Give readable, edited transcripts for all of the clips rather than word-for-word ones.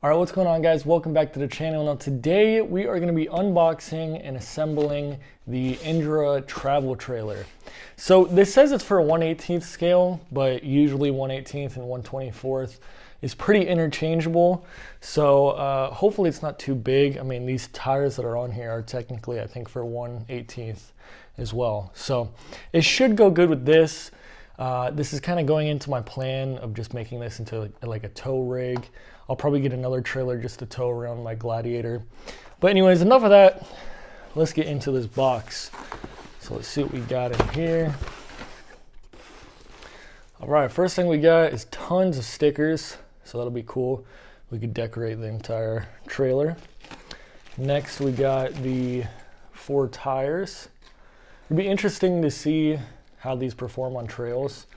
All right, what's going on, guys? Welcome back to the channel. Now today we are going to be unboxing and assembling the Injora travel trailer. So this says it's for a 1/18 scale, but usually 1/18 and 1/24 is pretty interchangeable. So hopefully it's not too big. I mean, these tires that are on here are technically, I think, for 1/18 as well. So it should go good with this. This is kind of going into my plan of just making this into like a tow rig. I'll probably get another trailer just to tow around my Gladiator. But anyways, enough of that. Let's get into this box. So let's see what we got in here. All right, first thing we got is tons of stickers. So that'll be cool. We could decorate the entire trailer. Next, we got the 4 tires. It'd be interesting to see how these perform on trails.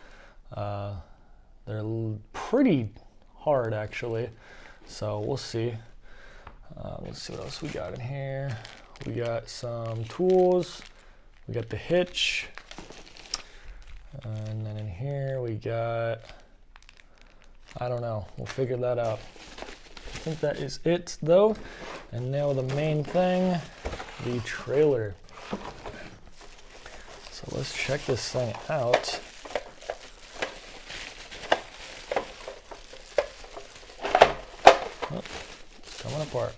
They're pretty hard, actually, so we'll see. Let's see what else we got in here. We got some tools, we got the hitch, and then in here we got, I don't know, we'll figure that out. I think that is it though. And now the main thing, the trailer. So let's check this thing out. Oh, it's coming apart.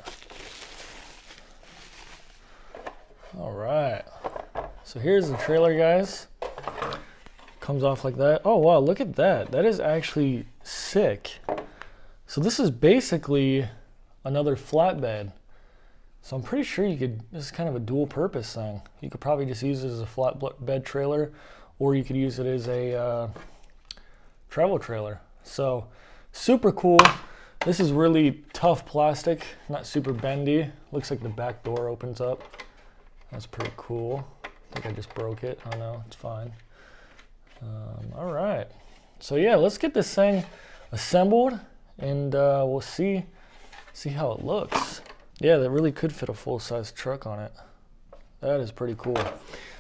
All right. So here's the trailer, guys. Comes off like that. Oh, wow, look at that. That is actually sick. So this is basically another flatbed. So I'm pretty sure you could, this is kind of a dual purpose thing. You could probably just use it as a flatbed trailer, or you could use it as a travel trailer. So super cool. This is really tough plastic, not super bendy. Looks like the back door opens up. That's pretty cool. I think I just broke it. Oh no, it's fine. All right. So yeah, let's get this thing assembled and we'll see how it looks. Yeah, that really could fit a full-size truck on it. That is pretty cool.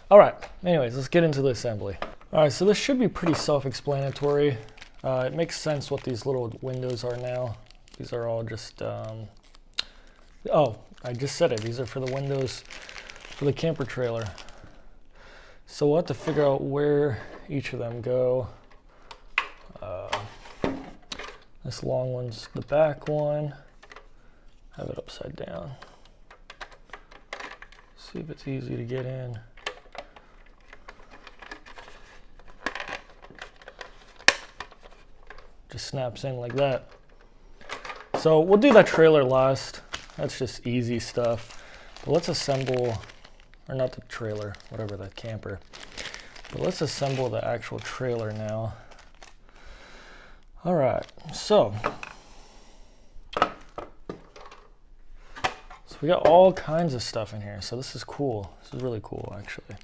All right, anyways, let's get into the assembly. All right, so this should be pretty self-explanatory. It makes sense what these little windows are now. These are all just, oh, I just said it. These are for the windows for the camper trailer. So we'll have to figure out where each of them go. This long one's the back one. Have it upside down. See if it's easy to get in. Just snaps in like that. So we'll do that trailer last. That's just easy stuff. But let's assemble, or not the trailer, whatever, the camper. But let's assemble the actual trailer now. All right, so we got all kinds of stuff in here, so this is cool. This is really cool, actually.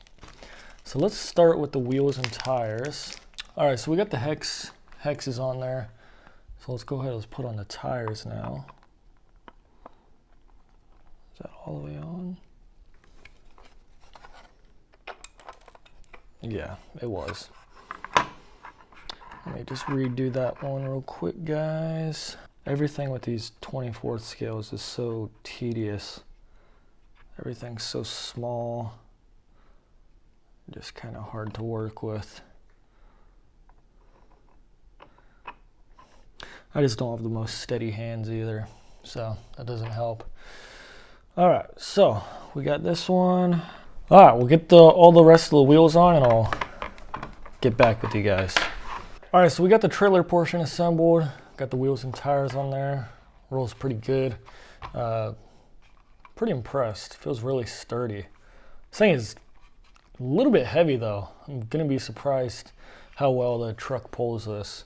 So let's start with the wheels and tires. All right, so we got the hexes on there. So let's go ahead, let's put on the tires now. Is that all the way on? Yeah, it was. Let me just redo that one real quick, guys. Everything with these 24th scales is so tedious. Everything's so small. Just kind of hard to work with. I just don't have the most steady hands either, so that doesn't help. All right, so we got this one. All right, we'll get all the rest of the wheels on and I'll get back with you guys. All right, so we got the trailer portion assembled. Got the wheels and tires on there. Rolls pretty good. Pretty impressed. Feels really sturdy. This thing is a little bit heavy though. I'm gonna be surprised how well the truck pulls this.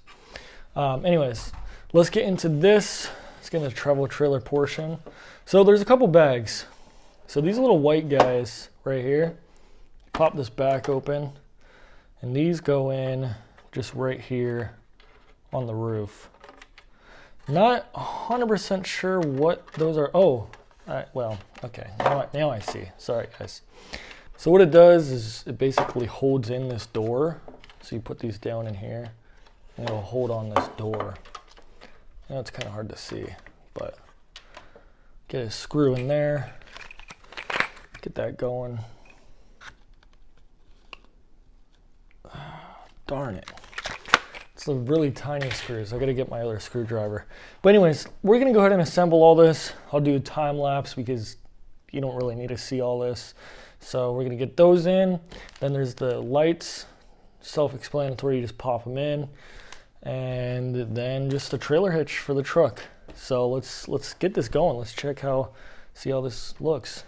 Anyways, let's get into this. Let's get into the travel trailer portion. So there's a couple bags. So these little white guys right here, pop this back open, and these go in just right here on the roof. Not 100% sure what those are. Oh, well, okay, now I see. Sorry, guys. So what it does is it basically holds in this door. So you put these down in here, and it'll hold on this door. I know it's kind of hard to see, but Get a screw in there. Get that going. Darn it. It's a really tiny screws. I gotta get my other screwdriver. But anyways, we're gonna go ahead and assemble all this. I'll do a time lapse because you don't really need to see all this. So we're gonna get those in. Then there's the lights, self-explanatory, you just pop them in. And then just a trailer hitch for the truck. So let's get this going. Let's see how this looks.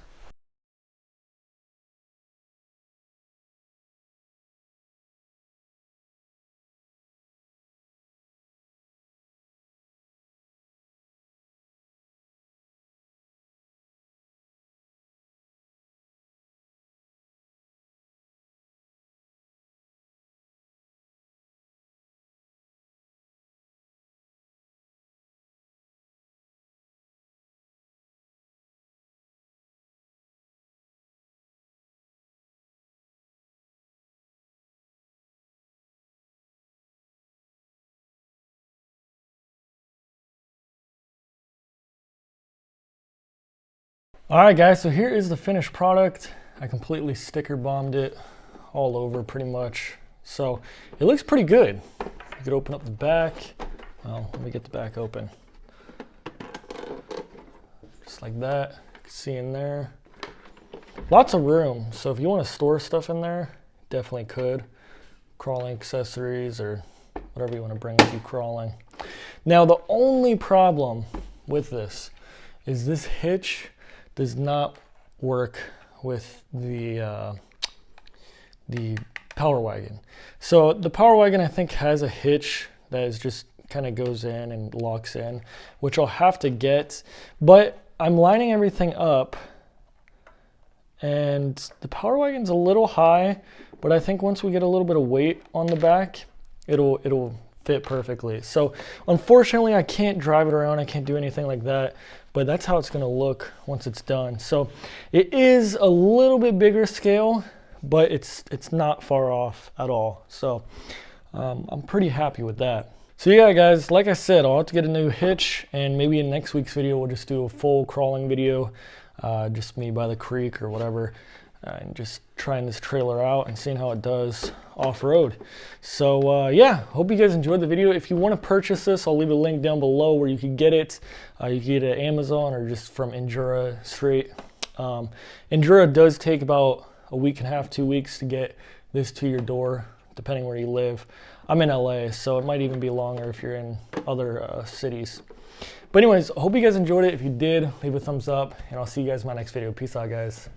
All right, guys, so here is the finished product. I completely sticker bombed it all over pretty much. So it looks pretty good. You could open up the back. Well, let me get the back open. Just like that, you can see in there. Lots of room, so if you want to store stuff in there, definitely could. Crawling accessories or whatever you want to bring with you crawling. Now, the only problem with this is this hitch does not work with the Power Wagon. So the Power Wagon, I think, has a hitch that is just kind of goes in and locks in, which I'll have to get, but I'm lining everything up and the Power Wagon's a little high, but I think once we get a little bit of weight on the back, it'll fit perfectly. So unfortunately, I can't drive it around. I can't do anything like that, but that's how it's going to look once it's done. So it is a little bit bigger scale, but it's not far off at all. So I'm pretty happy with that. So yeah, guys, like I said, I'll have to get a new hitch, and maybe in next week's video, we'll just do a full crawling video, just me by the creek or whatever, and just trying this trailer out and seeing how it does off-road. So yeah, hope you guys enjoyed the video. If you want to purchase this, I'll leave a link down below where you can get it. You can get it at Amazon or just from Injora straight. Injora does take about a week and a half, 2 weeks to get this to your door, depending where you live. I'm in LA, so it might even be longer if you're in other cities. But anyways, I hope you guys enjoyed it. If you did, leave a thumbs up, and I'll see you guys in my next video. Peace out, guys.